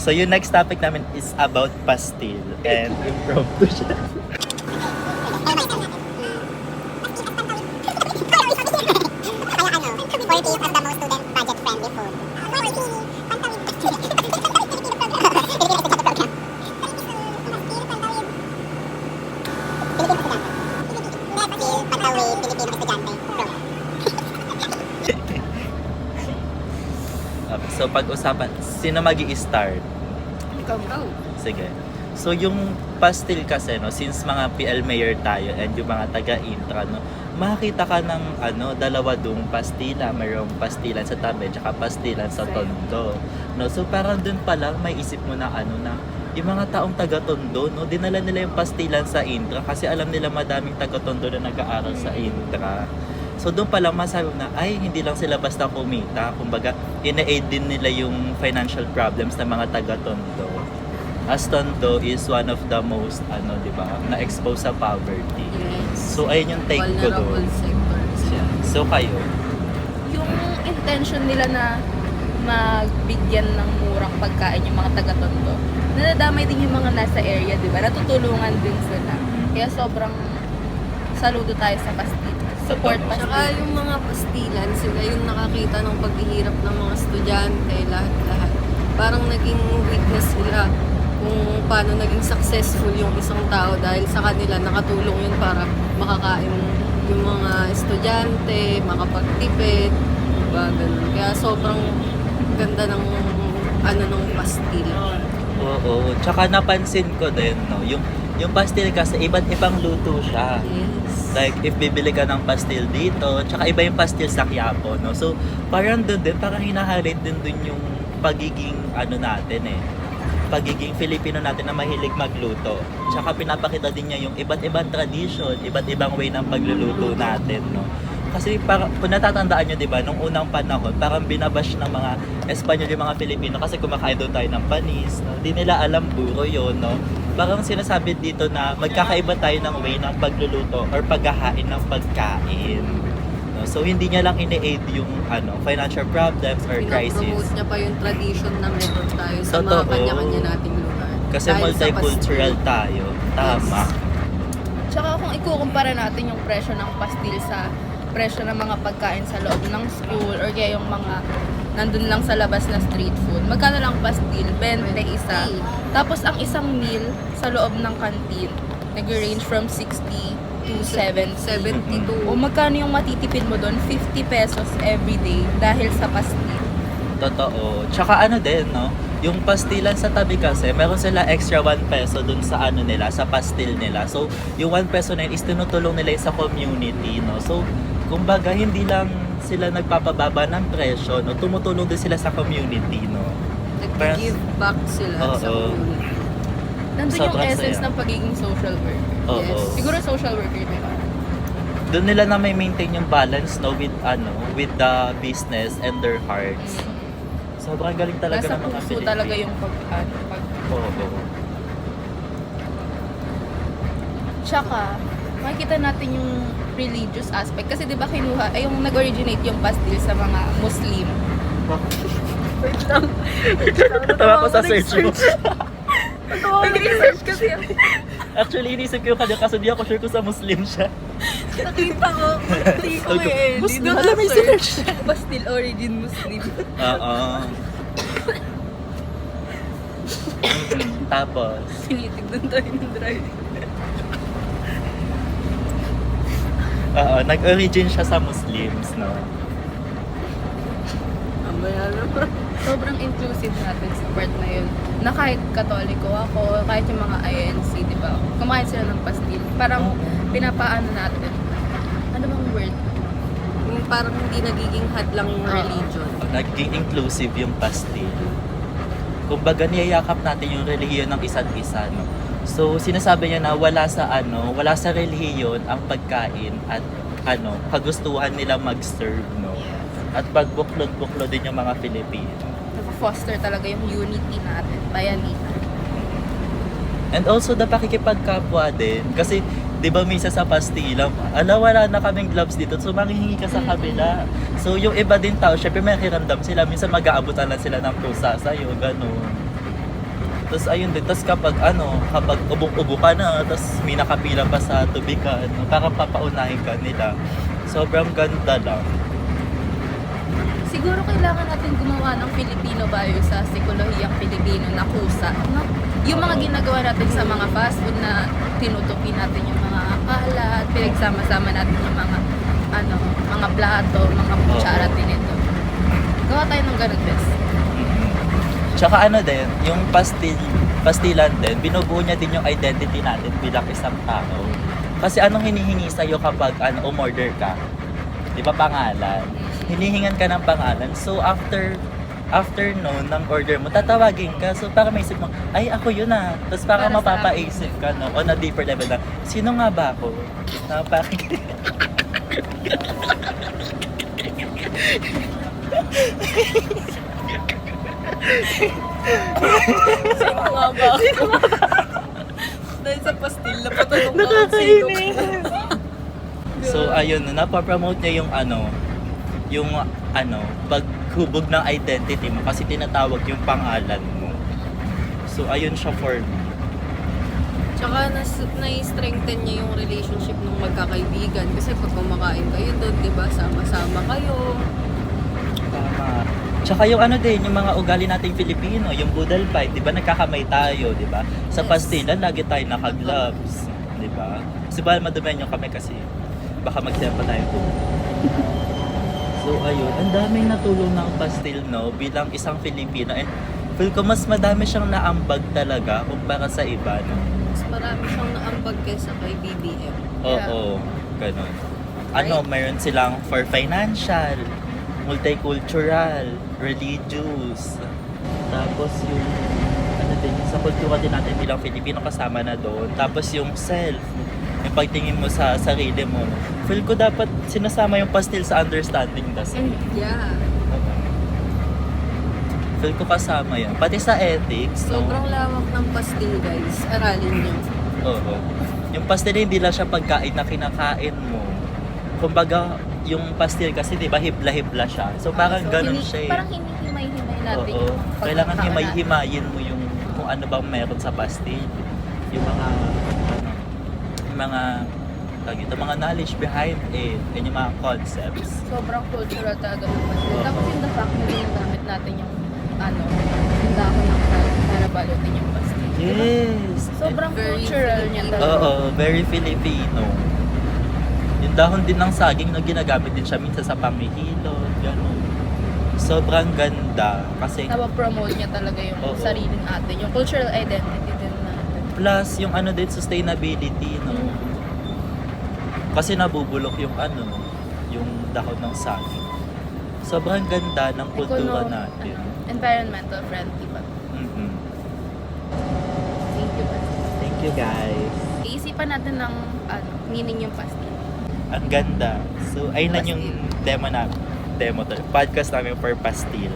So yung next topic namin is about pastil and impromptu siya. So pag-usapan, sino magi-start? Ikaw. Sige. So yung pastil kasi, no, since mga PL mayor tayo and yung mga taga-intra, no, makakita ka ng dalawa dong pastila, mayroong pastilan sa tabi tsaka pastilan sa tondo. No, so parang dun pa lang may isip mo na na yung mga taong taga-tondo, no, dinala nila yung pastilan sa intra kasi alam nila madaming taga-tondo na nag-aaral sa intra. So doon pa lang masabi na ay hindi lang sila basta kumita, kumbaga ina-aid din nila yung financial problems ng mga taga-tondo. As tondo is one of the most di ba, na-expose sa poverty. Yes. So ayun yung take ko doon. Vulnerable sectors. So kayo, Yung intention nila na magbigyan ng murang pagkain yung mga taga-tondo, nadadamay din yung mga nasa area, di ba? Natutulungan din sila. Kaya sobrang saludo tayo sa pastil. Support Totoo. pastil. Saka yung mga pastilan, sila yung nakakita ng paghihirap ng mga estudyante, lahat-lahat. Parang naging witness sila kung paano naging successful yung isang tao dahil sa kanila nakatulong yun para makakain yung mga estudyante, makapagtipid, diba, ganun. Kaya sobrang ganda ng ng pastil. oo. Tsaka napansin ko din, no, yung pastil kasi iba't ibang luto siya. Yes. Like, if bibili ka ng pastil dito, tsaka iba yung pastil sa Quiapo, no? So, parang doon din, parang hinahalit din doon yung pagiging, natin pagiging Filipino natin na mahilig magluto. Tsaka pinapakita din niya yung iba't ibang tradition, iba't ibang way ng pagluluto natin, no? Kasi kung natatandaan nyo, di ba, nung unang panahon, parang binabash ng mga Espanyol yung mga Pilipino kasi kumakain doon tayo ng panis, no? Di nila alam buro yun, no? Parang sinasabi dito na magkakaiba tayo ng way ng pagluluto or paghahain ng pagkain. No? So, hindi niya lang ini-aid yung financial problems or crisis. Pinopromote niya pa yung tradition na meron tayo sa Totoo. mga kanya-kanya nating lugar. Kasi Dahil sa multicultural pastil. tayo. Tama. Tsaka kung ikukumpara natin yung presyo ng pastil sa presyo ng mga pagkain sa loob ng school or kaya yung mga nandun lang sa labas na street food, magkano lang pastil? 20 isa. Tapos ang isang meal sa loob ng canteen, nag-range from 60 to 70. 72. O magkano yung matitipid mo doon? 50 pesos everyday dahil sa pastil. Totoo. Tsaka din, no? Yung pastilan sa tabi kasi, meron sila extra 1 peso dun sa nila, sa pastil nila. So, yung 1 peso na yun is tinutulong nila yun sa community, no? So, kumbaga, hindi lang sila nagpapababa ng presyo, no? Tumutulong din sila sa community, no? Nag-give back sila sa Oo. community. Nandun yung Sobrang essence saya. ng pagiging social worker. Oo. Yes. Siguro social worker na yun. Doon nila na may maintain yung balance, no? With the business and their hearts. Sobrang galing talaga Nasa ng mga puso Pilipino. talaga yung pag. Oo. Tsaka, makikita natin yung religious aspect. Kasi di ba yung nag-originate yung pastil sa mga Muslim. Wait lang. Natawa ko sa search mo. Nag-research kasi yan. Actually, inisip ko yung kanya kasi di ako sure kung sa Muslim siya. Nakita ko. Hindi ko eh. Muslim, Dito alam, may na-search. Pastil origin Muslim. Oo. Tapos, Tinitignan tayo ng drive. nag-origin siya sa Muslims, no? Amaya naman. Sobrang inclusive natin sa part na yun. Na kahit Katoliko ako, kahit yung mga INC, di ba? Kumain sila ng pastil. Parang pinapaano natin. Ano bang word? Yung parang hindi nagiging hadlang yung religion. Naging inclusive yung pastil. Kumbaga, niyayakap natin yung relihiyon ng isa't isa, no? So, sinasabi niya na wala sa relihiyon ang pagkain at kagustuhan nila mag-serve, no? At pagbuklod-buklod din yung mga Pilipino. Nag-foster talaga yung unity natin, bayanihan. And also, the pakikipagkapwa din. Kasi, di ba misa sa pastila, wala na kaming gloves dito, so manghihingi ka sa kabila. So, yung iba din tao, syempre may kiramdam sila. Minsan mag-aabutan lang sila ng pusa sa'yo, ganun. Tapos ayun din, tapos kapag ubong-ubo ka na, tapos may nakapila pa sa tubigan, parang papaunahin ka nila. Sobrang ganda lang. Siguro kailangan natin gumawa ng Filipino value sa psikolohiyang Pilipino na kusa, no? Yung mga ginagawa natin sa mga fast food na tinutupi natin yung mga kalat, pinagsama-sama natin yung mga plato, mga kutsara, tinito. Gawa tayo ng ganun, bes. Tsaka din, yung pastilan din, binubuo niya din yung identity natin bilang isang tao. Kasi anong hinihingi sa'yo kapag umorder ka? Di ba pangalan? Hinihingan ka ng pangalan. So after noon ng order mo, tatawagin ka. So para may isip mo, ay ako yun ah. Tapos para Para sa mapapaisip ka no, on a deeper level na, sino nga ba ako? Na parang Sino nga ba ako? Dahil sa pastil, napatanong na kung sino ka. So ayun, napapromote niya yung paghubog ng identity mo kasi tinatawag yung pangalan mo. So ayun siya for me. Tsaka na-strengthen niya yung relationship ng magkakaibigan. Kasi pag kumakain kayo doon, di ba, sama-sama kayo. Tama. Tsaka yung yung mga ugali nating Filipino, yung budal fight, di ba nagkakamay tayo, di ba? Sa Yes. pastilan, lagi tayo naka-gloves, di ba? Kasi baka madumen yung kami kasi baka magsiapa tayo po. So ayun, ang daming natulong ng pastil, no, bilang isang Filipino. And feel ko mas madami siyang naambag talaga kumpara sa iba, no? Mas marami siyang naambag kaysa kay BBM. Oo, ganun. Mayroon silang for financial, multicultural, religious. Tapos yung sa kultura din natin bilang Filipino kasama na doon. Tapos yung self, yung pagtingin mo sa sarili mo. Feel ko dapat sinasama yung pastil sa understanding kasi. Yeah. Feel ko kasama yan. Pati sa ethics, no? Sobrang lawak ng pastil, guys. Aralin niyo. Oo. Yung pastil hindi lang siya pagkain na kinakain mo. Kumbaga, yung pastil kasi, di ba, hibla-hibla siya. So, parang ganun siya eh. Parang hinihimay-himay natin Oo. yung Kailangan pagkakain himay-himayin mo yung kung ano bang meron sa pastil. Yung mga knowledge behind it and yung mga concepts. Sobrang cultural talaga ng pastil. Tapos yung the fact na ginagamit natin yung yung dahon ng salt para balutin yung pastil. Yes! Sobrang Very cultural niya Filipino. talaga. Oo, very Filipino. Yung dahon din ng saging na ginagamit din siya minsan sa pamihilot, gano'n. Sobrang ganda kasi Napapromote niya talaga yung Oo. sariling atin, yung cultural identity din natin. plus yung din sustainability, no? Kasi nabubulok yung yung dahon ng saging. Sobrang ganda ng kultura natin. Environmental friendly ba? Mhm. Thank you, Pastor. Thank you guys. Iisipan natin ng meaning yung pastil. Ang ganda. So ayun lang yung demo podcast namin for pastil.